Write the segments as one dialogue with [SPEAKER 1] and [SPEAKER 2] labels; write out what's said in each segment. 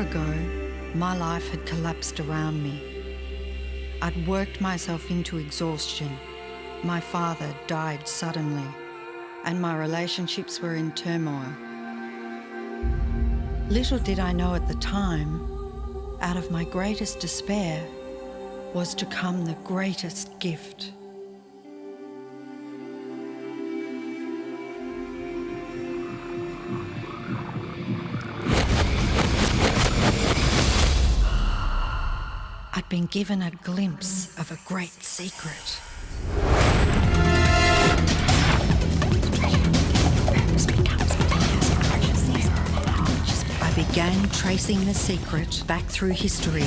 [SPEAKER 1] ago, my life had collapsed around me. I'd worked myself into exhaustion. My father died suddenly, and my relationships were in turmoil. Little did I know at the time, out of my greatest despair was to come the greatest gift. I'd been given a glimpse of a great secret. I began tracing the secret back through history.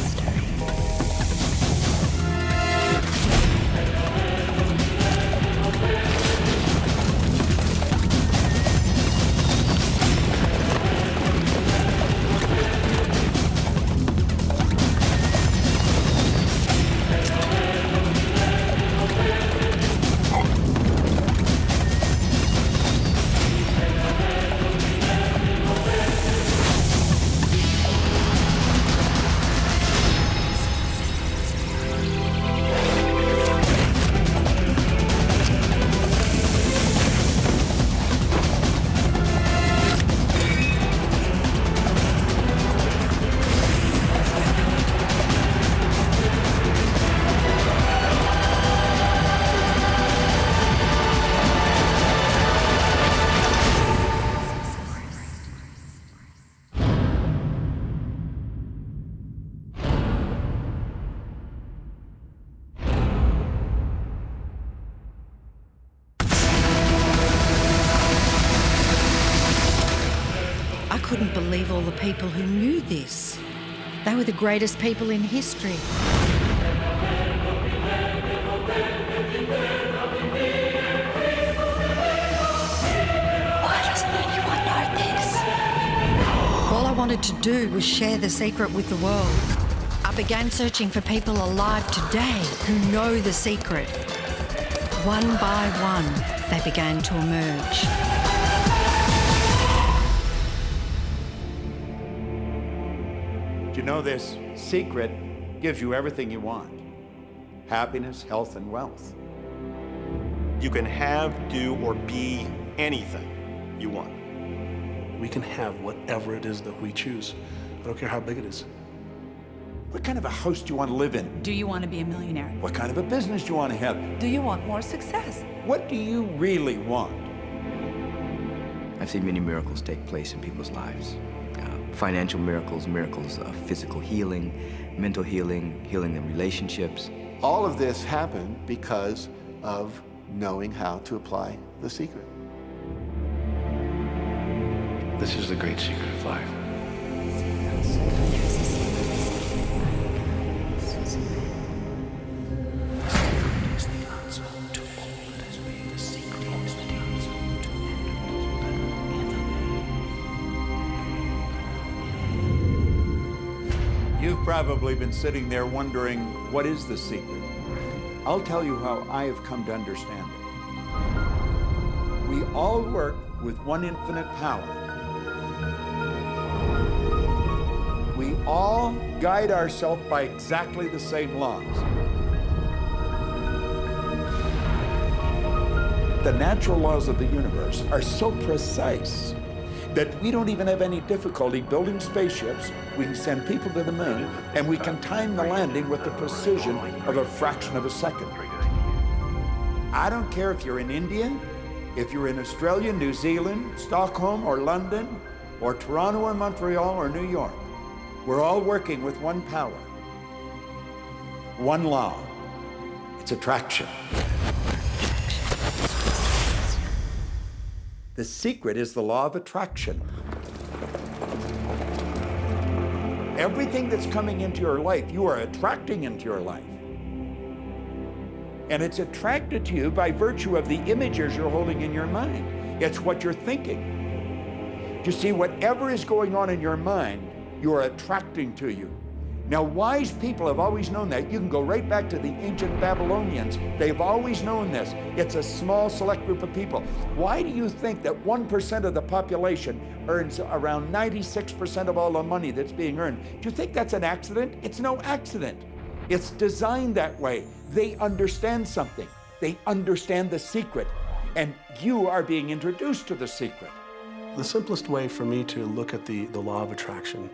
[SPEAKER 1] I couldn't believe all the people who knew this. They were the greatest people in history.
[SPEAKER 2] Why doesn't anyone know this?
[SPEAKER 1] All I wanted to do was share the secret with the world. I began searching for people alive today who know the secret. One by one, they began to emerge.
[SPEAKER 3] You know, this secret gives you everything you want. Happiness, health, and wealth.
[SPEAKER 4] You can have, do, or be anything you want.
[SPEAKER 5] We can have whatever it is that we choose. I don't care how big it is.
[SPEAKER 3] What kind of a house do you want to live in?
[SPEAKER 6] Do you want to be a millionaire?
[SPEAKER 3] What kind of a business do you want to have?
[SPEAKER 6] Do you want more success?
[SPEAKER 3] What do you really want?
[SPEAKER 7] I've seen many miracles take place in people's lives. Financial miracles, miracles of physical healing, mental healing, healing in relationships.
[SPEAKER 8] All of this happened because of knowing how to apply the secret.
[SPEAKER 5] This is the great secret of life.
[SPEAKER 3] You've probably been sitting there wondering, what is the secret? I'll tell you how I have come to understand it. We all work with one infinite power. We all guide ourselves by exactly the same laws. The natural laws of the universe are so precise that we don't even have any difficulty building spaceships. We can send people to the moon, and we can time the landing with the precision of a fraction of a second. I don't care if you're in India, if you're in Australia, New Zealand, Stockholm, or London, or Toronto, or Montreal, or New York. We're all working with one power, one law. It's attraction. The secret is the law of attraction. Everything that's coming into your life, you are attracting into your life. And it's attracted to you by virtue of the images you're holding in your mind. It's what you're thinking. You see, whatever is going on in your mind, you are attracting to you. Now, wise people have always known that. You can go right back to the ancient Babylonians. They've always known this. It's a small, select group of people. Why do you think that 1% of the population earns around 96% of all the money that's being earned? Do you think that's an accident? It's no accident. It's designed that way. They understand something. They understand the secret. And you are being introduced to the secret.
[SPEAKER 5] The simplest way for me to look at the law of attraction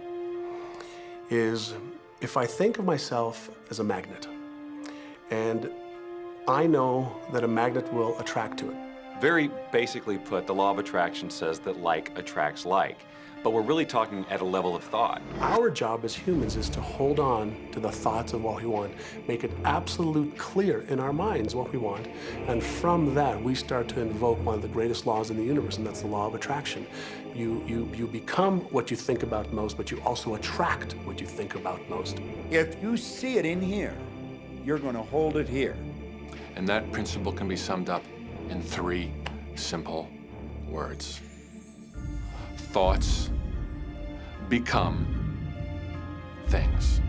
[SPEAKER 5] is if I think of myself as a magnet, and I know that a magnet will attract to it.
[SPEAKER 9] Very basically put, the law of attraction says that like attracts like, but we're really talking at a level of thought.
[SPEAKER 5] Our job as humans is to hold on to the thoughts of what we want, make it absolute clear in our minds what we want, and from that we start to invoke one of the greatest laws in the universe, and that's the law of attraction. You become what you think about most, but you also attract what you think about most.
[SPEAKER 3] If you see it in here, you're going to hold it here.
[SPEAKER 10] And that principle can be summed up in 3 simple words. Thoughts become things.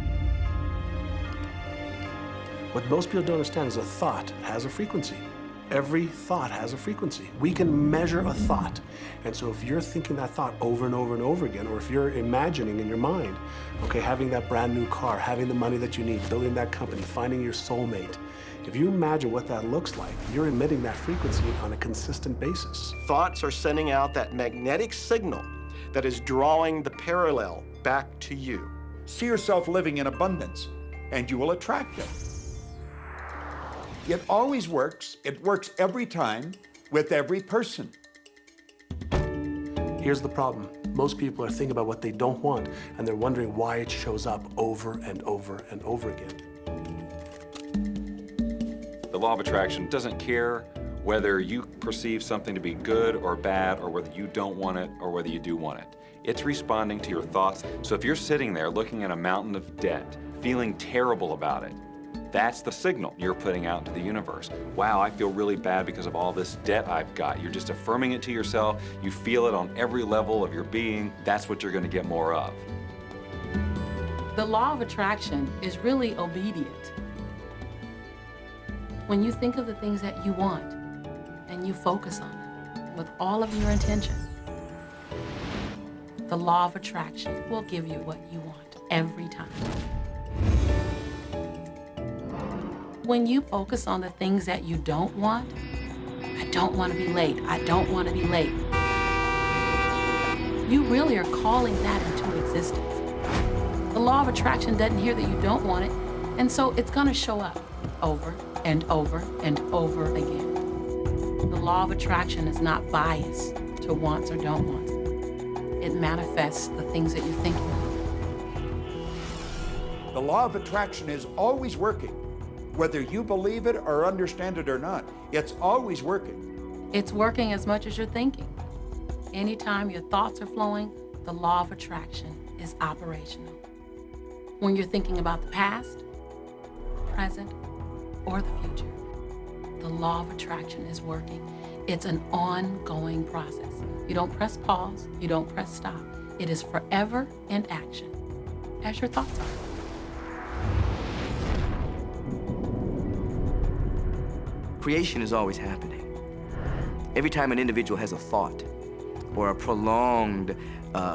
[SPEAKER 5] What most people don't understand is a thought has a frequency. Every thought has a frequency. We can measure a thought. And so if you're thinking that thought over and over and over again, or if you're imagining in your mind, okay, having that brand new car, having the money that you need, building that company, finding your soulmate, if you imagine what that looks like, you're emitting that frequency on a consistent basis.
[SPEAKER 4] Thoughts are sending out that magnetic signal that is drawing the parallel back to you.
[SPEAKER 3] See yourself living in abundance, and you will attract it. It always works. It works every time with every person.
[SPEAKER 5] Here's the problem. Most people are thinking about what they don't want, and they're wondering why it shows up over and over and over again.
[SPEAKER 9] The law of attraction doesn't care whether you perceive something to be good or bad, or whether you don't want it or whether you do want it. It's responding to your thoughts. So if you're sitting there looking at a mountain of debt, feeling terrible about it, that's the signal you're putting out into the universe. Wow, I feel really bad because of all this debt I've got. You're just affirming it to yourself. You feel it on every level of your being. That's what you're going to get more of.
[SPEAKER 11] The law of attraction is really obedient. When you think of the things that you want and you focus on them with all of your intention, the law of attraction will give you what you want every time. When you focus on the things that you don't want, I don't want to be late, I don't want to be late, you really are calling that into existence. The law of attraction doesn't hear that you don't want it, and so it's going to show up over and over and over again. The law of attraction is not biased to wants or don't wants. It manifests the things that you're thinking of.
[SPEAKER 3] The law of attraction is always working. Whether you believe it or understand it or not, it's always working.
[SPEAKER 11] It's working as much as you're thinking. Anytime your thoughts are flowing, the law of attraction is operational. When you're thinking about the past, present, or the future, the law of attraction is working. It's an ongoing process. You don't press pause, you don't press stop. It is forever in action, as your thoughts are.
[SPEAKER 7] Creation is always happening. Every time an individual has a thought or a prolonged,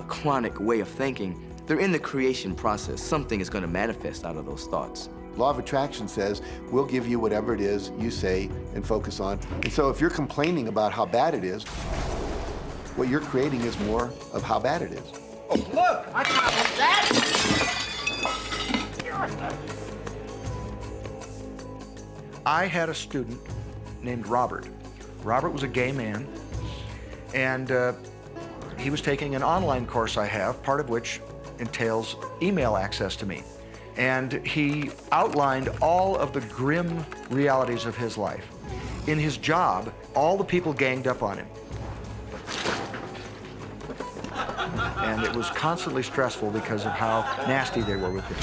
[SPEAKER 7] chronic way of thinking, they're in the creation process. Something is going to manifest out of those thoughts.
[SPEAKER 8] Law of attraction says, we'll give you whatever it is you say and focus on. And so if you're complaining about how bad it is, what you're creating is more of how bad it is.
[SPEAKER 3] Oh, look, I copied that.
[SPEAKER 12] I had a student named Robert. Robert was a gay man, and he was taking an online course I have, part of which entails email access to me. And he outlined all of the grim realities of his life. In his job, all the people ganged up on him. And it was constantly stressful because of how nasty they were with him.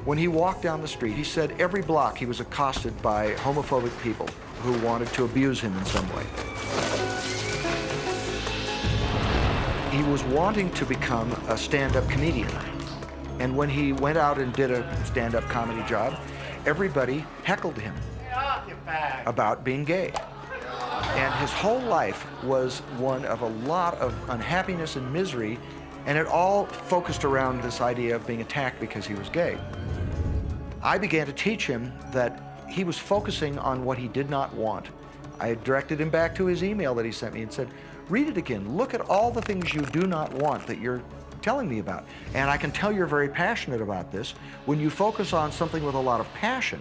[SPEAKER 12] When he walked down the street, he said every block he was accosted by homophobic people who wanted to abuse him in some way. He was wanting to become a stand-up comedian, And when he went out and did a stand-up comedy job, everybody heckled him about being gay. And his whole life was one of a lot of unhappiness and misery, and it all focused around this idea of being attacked because he was gay. I began to teach him that he was focusing on what he did not want. I directed him back to his email that he sent me and said, read it again. Look at all the things you do not want that you're telling me about. And I can tell you're very passionate about this. When you focus on something with a lot of passion,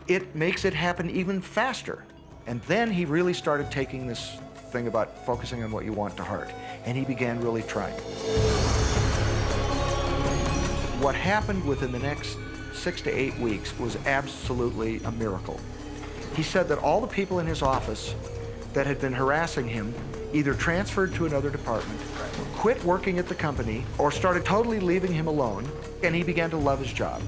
[SPEAKER 12] it makes it happen even faster. And then he really started taking this thing about focusing on what you want to heart. And he began really trying. What happened within the next 6 to 8 weeks was absolutely a miracle. He said that all the people in his office that had been harassing him either transferred to another department, quit working at the company, or started totally leaving him alone, and he began to love his job.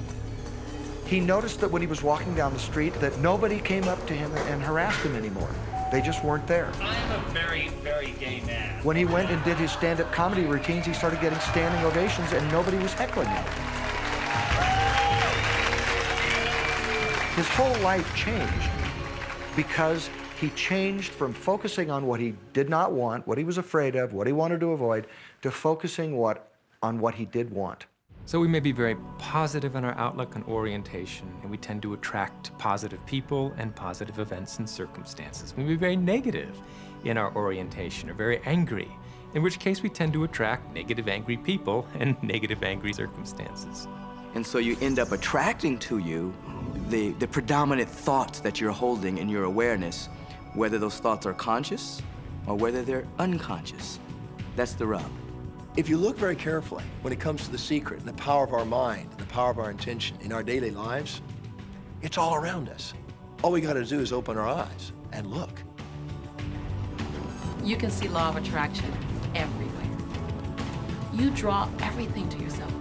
[SPEAKER 12] He noticed that when he was walking down the street that nobody came up to him and harassed him anymore. They just weren't there.
[SPEAKER 13] I'm a very, very gay man.
[SPEAKER 12] When he went and did his stand-up comedy routines, he started getting standing ovations and nobody was heckling him. His whole life changed because he changed from focusing on what he did not want, what he was afraid of, what he wanted to avoid, to focusing on what he did want.
[SPEAKER 14] So we may be very positive in our outlook and orientation, and we tend to attract positive people and positive events and circumstances. We may be very negative in our orientation or very angry, in which case we tend to attract negative, angry people and negative, angry circumstances.
[SPEAKER 7] And so you end up attracting to you the predominant thoughts that you're holding in your awareness, whether those thoughts are conscious or whether they're unconscious. That's the rub.
[SPEAKER 15] If you look very carefully when it comes to the secret and the power of our mind, the power of our intention in our daily lives, it's all around us. All we got to do is open our eyes and look.
[SPEAKER 11] You can see law of attraction everywhere. You draw everything to yourself.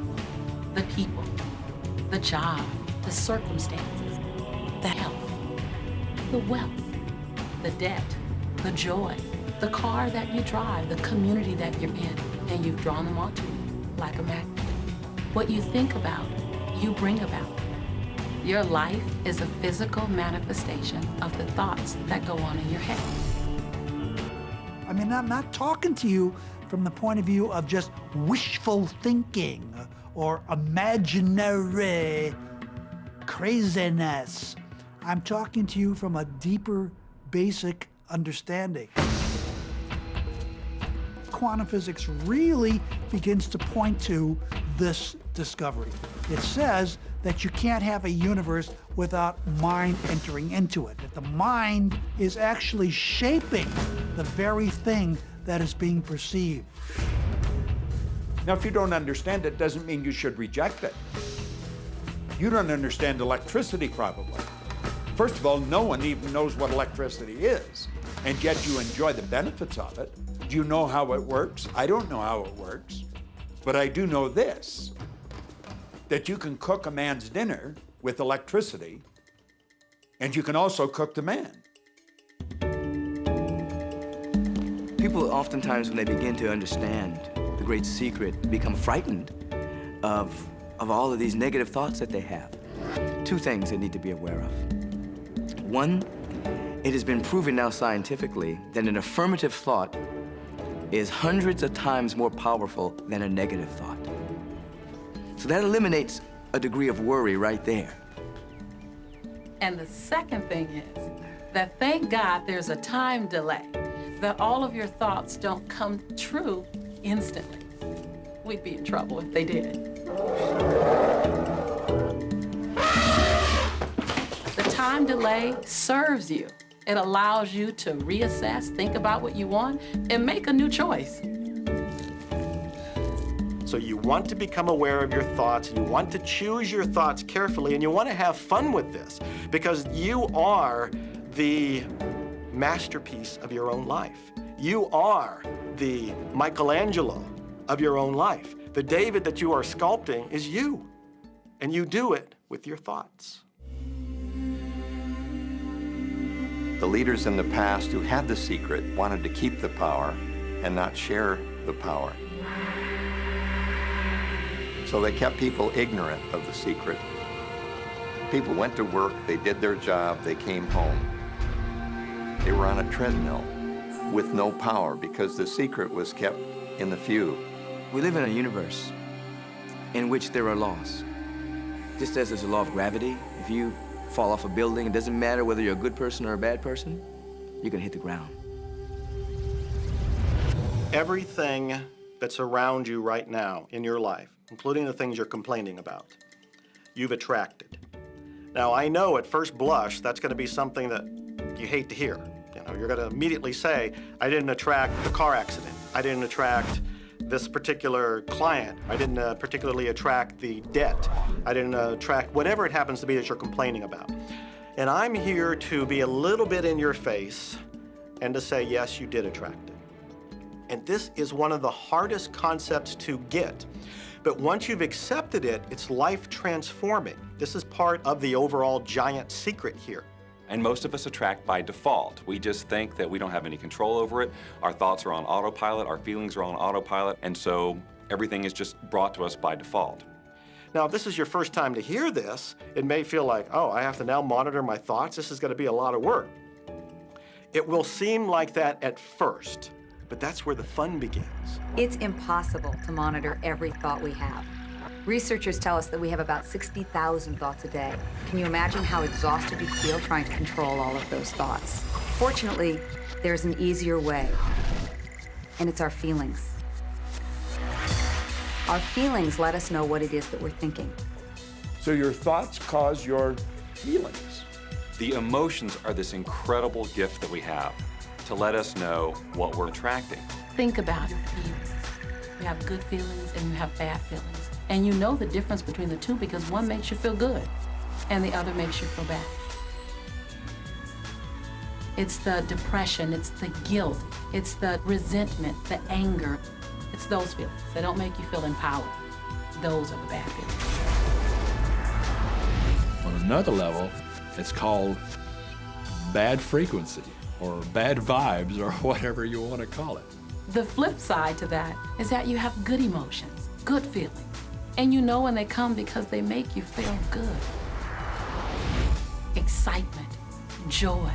[SPEAKER 11] The people, the job, the circumstances, the health, the wealth, the debt, the joy, the car that you drive, the community that you're in, and you've drawn them onto you like a magnet. What you think about, you bring about. Your life is a physical manifestation of the thoughts that go on in your head.
[SPEAKER 16] I mean, I'm not talking to you from the point of view of just wishful thinking or imaginary craziness. I'm talking to you from a deeper, basic understanding. Quantum physics really begins to point to this discovery. It says that you can't have a universe without mind entering into it, that the mind is actually shaping the very thing that is being perceived.
[SPEAKER 3] Now, if you don't understand it, doesn't mean you should reject it. You don't understand electricity, probably. First of all, no one even knows what electricity is, and yet you enjoy the benefits of it. Do you know how it works? I don't know how it works, but I do know this, that you can cook a man's dinner with electricity, and you can also cook the man.
[SPEAKER 7] People oftentimes, when they begin to understand the great secret, become frightened of all of these negative thoughts that they have. Two things they need to be aware of. One, it has been proven now scientifically that an affirmative thought is hundreds of times more powerful than a negative thought. So that eliminates a degree of worry right there.
[SPEAKER 11] And the second thing is that thank God there's a time delay, that all of your thoughts don't come true instantly. We'd be in trouble if they did. The time delay serves you. It allows you to reassess, think about what you want, and make a new choice.
[SPEAKER 4] So you want to become aware of your thoughts, you want to choose your thoughts carefully, and you want to have fun with this, because you are the masterpiece of your own life. You are the Michelangelo of your own life. The David that you are sculpting is you, and you do it with your thoughts.
[SPEAKER 17] The leaders in the past who had the secret wanted to keep the power and not share the power. So they kept people ignorant of the secret. People went to work, they did their job, they came home. They were on a treadmill with no power because the secret was kept in the few.
[SPEAKER 7] We live in a universe in which there are laws. Just as there's a law of gravity, if you fall off a building, it doesn't matter whether you're a good person or a bad person, you're gonna hit the ground.
[SPEAKER 4] Everything that's around you right now in your life, including the things you're complaining about, you've attracted. Now, I know at first blush, that's gonna be something that you hate to hear. You know, you're gonna immediately say, I didn't attract the car accident. I didn't attract this particular client. I didn't particularly attract the debt. I didn't attract whatever it happens to be that you're complaining about. And I'm here to be a little bit in your face and to say, yes, you did attract it. And this is one of the hardest concepts to get. But once you've accepted it, it's life transforming. This is part of the overall giant secret here.
[SPEAKER 9] And most of us attract by default. We just think that we don't have any control over it. Our thoughts are on autopilot, our feelings are on autopilot, and so everything is just brought to us by default.
[SPEAKER 4] Now, if this is your first time to hear this, it may feel like, oh, I have to now monitor my thoughts. This is going to be a lot of work. It will seem like that at first, but that's where the fun begins.
[SPEAKER 18] It's impossible to monitor every thought we have. Researchers tell us that we have about 60,000 thoughts a day. Can you imagine how exhausted you feel trying to control all of those thoughts? Fortunately, there's an easier way, and it's our feelings. Our feelings let us know what it is that we're thinking.
[SPEAKER 3] So your thoughts cause your feelings.
[SPEAKER 9] The emotions are this incredible gift that we have to let us know what we're attracting.
[SPEAKER 11] Think about your feelings. You have good feelings and you have bad feelings. And you know the difference between the two because one makes you feel good and the other makes you feel bad. It's the depression, it's the guilt, it's the resentment, the anger. It's those feelings that don't make you feel empowered. Those are the bad feelings.
[SPEAKER 10] On another level, it's called bad frequency or bad vibes or whatever you want to call it.
[SPEAKER 11] The flip side to that is that you have good emotions, good feelings. And you know when they come because they make you feel good. Excitement, joy,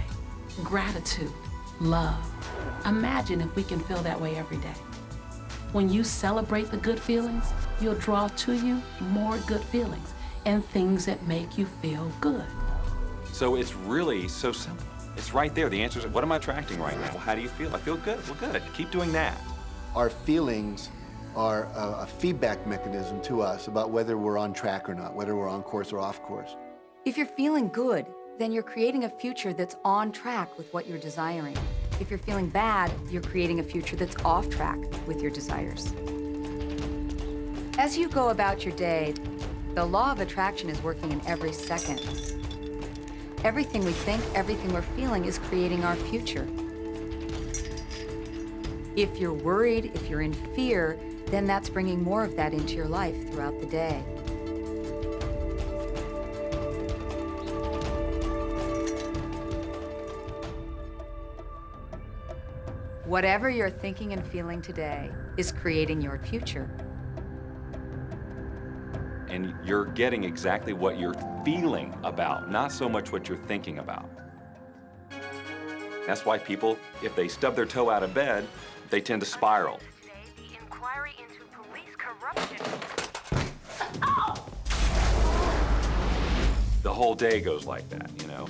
[SPEAKER 11] gratitude, love. Imagine if we can feel that way every day. When you celebrate the good feelings, you'll draw to you more good feelings and things that make you feel good.
[SPEAKER 9] So it's really so simple. It's right there. The answer is, what am I attracting right now? Well, how do you feel? I feel good. Well, good. Keep doing that.
[SPEAKER 8] Our feelings are a feedback mechanism to us about whether we're on track or not, whether we're on course or off course.
[SPEAKER 18] If you're feeling good, then you're creating a future that's on track with what you're desiring. If you're feeling bad, you're creating a future that's off track with your desires. As you go about your day, the law of attraction is working in every second. Everything we think, everything we're feeling is creating our future. If you're worried, if you're in fear, then that's bringing more of that into your life throughout the day. Whatever you're thinking and feeling today is creating your future.
[SPEAKER 9] And you're getting exactly what you're feeling about, not so much what you're thinking about. That's why people, if they stub their toe out of bed, they tend to spiral. The whole day goes like that, you know?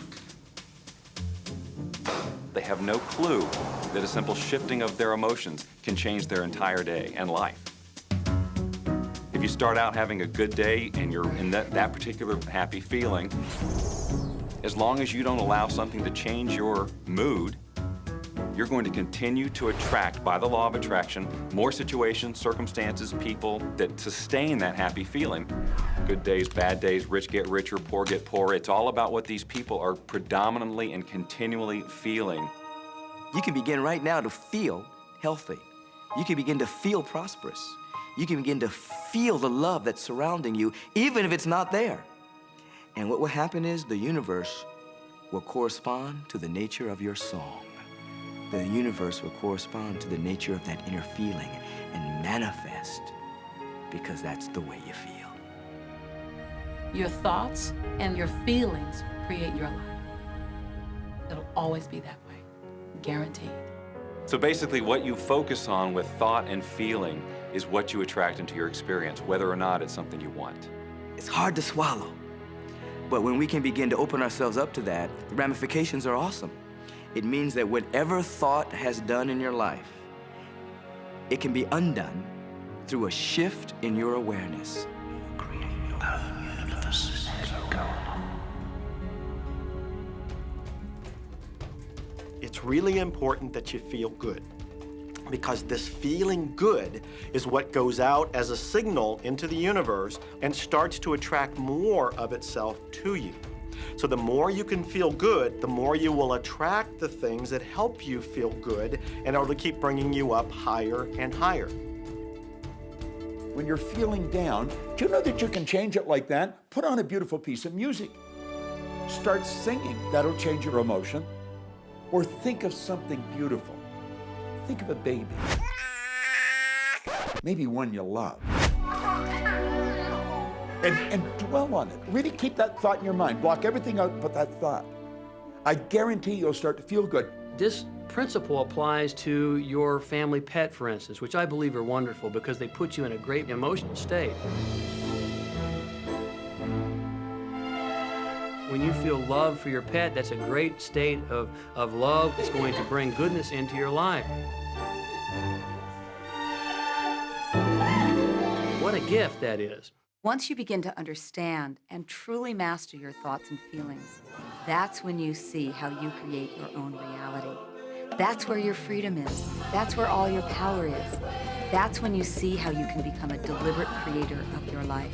[SPEAKER 9] They have no clue that a simple shifting of their emotions can change their entire day and life. If you start out having a good day and you're in that particular happy feeling, as long as you don't allow something to change your mood, you're going to continue to attract, by the law of attraction, more situations, circumstances, people that sustain that happy feeling. Good days, bad days, rich get richer, poor get poorer. It's all about what these people are predominantly and continually feeling.
[SPEAKER 7] You can begin right now to feel healthy. You can begin to feel prosperous. You can begin to feel the love that's surrounding you, even if it's not there. And what will happen is the universe will correspond to the nature of your song. The universe will correspond to the nature of that inner feeling and manifest because that's the way you feel.
[SPEAKER 11] Your thoughts and your feelings create your life. It'll always be that way, guaranteed.
[SPEAKER 9] So basically what you focus on with thought and feeling is what you attract into your experience, whether or not it's something you want.
[SPEAKER 7] It's hard to swallow. But when we can begin to open ourselves up to that, the ramifications are awesome. It means that whatever thought has done in your life, it can be undone through a shift in your awareness.
[SPEAKER 4] It's really important that you feel good, because this feeling good is what goes out as a signal into the universe and starts to attract more of itself to you. So the more you can feel good, the more you will attract the things that help you feel good, and it'll keep bringing you up higher and higher.
[SPEAKER 3] When you're feeling down, do you know that you can change it like that? Put on a beautiful piece of music. Start singing. That'll change your emotion. Or think of something beautiful. Think of a baby. Maybe one you love. And dwell on it. Really keep that thought in your mind. Block everything out and put that thought. I guarantee you'll start to feel good.
[SPEAKER 19] This principle applies to your family pet, for instance, which I believe are wonderful because they put you in a great emotional state. When you feel love for your pet, that's a great state of love. It's going to bring goodness into your life. What a gift that is.
[SPEAKER 18] Once you begin to understand and truly master your thoughts and feelings, that's when you see how you create your own reality. That's where your freedom is. That's where all your power is. That's when you see how you can become a deliberate creator of your life.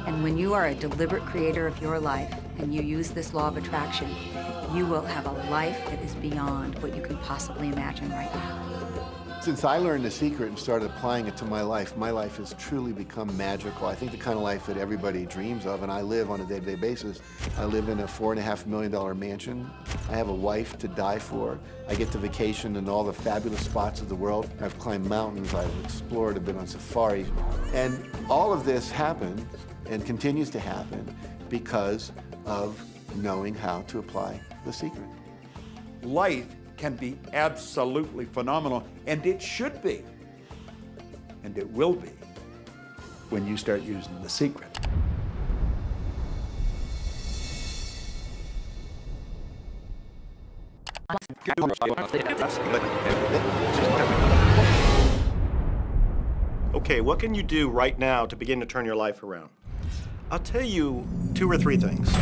[SPEAKER 18] And when you are a deliberate creator of your life and you use this law of attraction, you will have a life that is beyond what you can possibly imagine right now.
[SPEAKER 8] Since I learned the secret and started applying it to my life has truly become magical. I think the kind of life that everybody dreams of, and I live on a day-to-day basis. I live in a $4.5 million mansion. I have a wife to die for. I get to vacation in all the fabulous spots of the world. I've climbed mountains, I've explored, I've been on safari. And all of this happened and continues to happen because of knowing how to apply the secret.
[SPEAKER 3] Life can be absolutely phenomenal, and it should be, and it will be, when you start using the secret.
[SPEAKER 4] Okay, what can you do right now to begin to turn your life around? I'll tell you 2 or 3 things.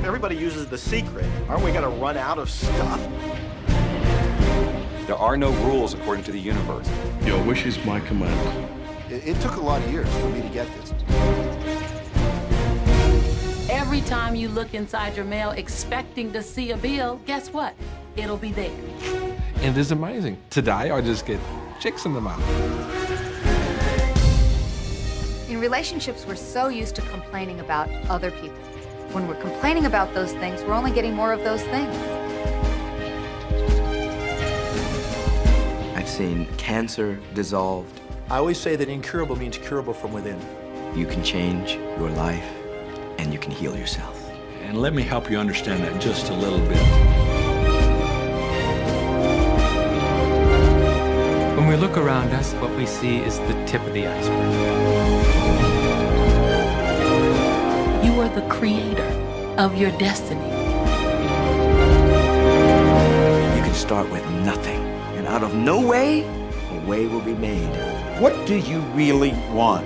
[SPEAKER 4] Everybody uses the secret. Aren't we going to run out of stuff?
[SPEAKER 9] There are no rules according to the universe.
[SPEAKER 10] Your wish is my command.
[SPEAKER 8] It took a lot of years for me to get this.
[SPEAKER 11] Every time you look inside your mail expecting to see a bill, guess what? It'll be there.
[SPEAKER 10] And it's amazing. Today, I just get checks in the mail.
[SPEAKER 18] In relationships, we're so used to complaining about other people. When we're complaining about those things, we're only getting more of those things.
[SPEAKER 7] I've seen cancer dissolved.
[SPEAKER 15] I always say that incurable means curable from within.
[SPEAKER 7] You can change your life, and you can heal yourself.
[SPEAKER 10] And let me help you understand that just a little bit.
[SPEAKER 14] When we look around us, what we see is the tip of the iceberg.
[SPEAKER 11] You are the creator of your destiny.
[SPEAKER 7] You can start with nothing, and out of no way, a way will be made.
[SPEAKER 3] What do you really want?